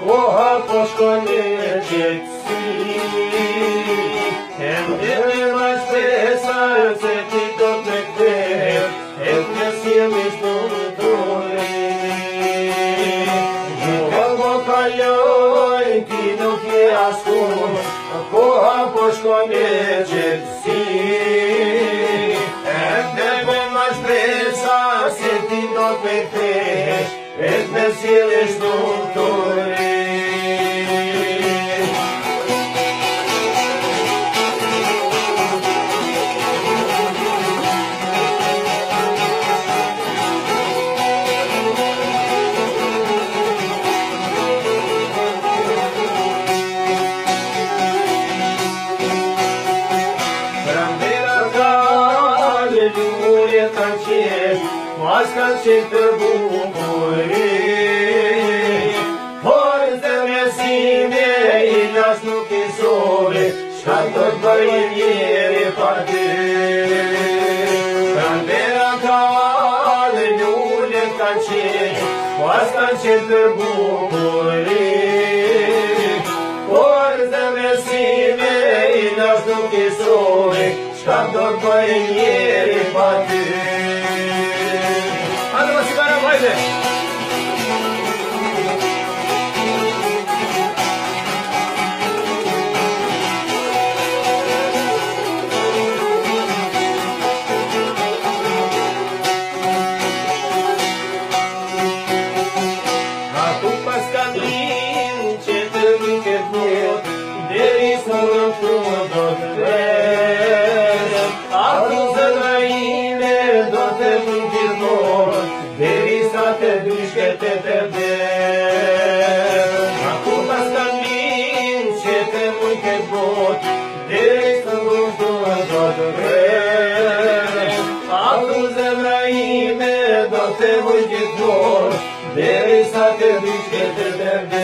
Koha po shkon e qetësi, e ndërë ma shpesa se ti do të kthehet, e të sjellësh në dorë. Koha po kaloj, ti nuk je askund, koha po shkon e qetësi, e ndërë ma shpesa se ti do të kthehet, e të sjellësh në dorë. Mas kanë qenë të bukuri, por zemresime i las nuk i sove, shka do të bëjë njeri pa ty. Pranvera ka dhe lullet kanë qenë, mas kanë qenë të bukuri, por zemresime i las nuk i sove, shka do të bëjë njeri pa ty. Atu pas ka linë që të viket vot, deri së në frumë do të vesh. Atu zëna ime do të viket vot, deri sa të dyshket e të vesh. Atu pas ka linë që të viket vot, deri së në frumë do të vesh. Atu zëna ime do të viket vot, deri sa të dyshket e të vesh.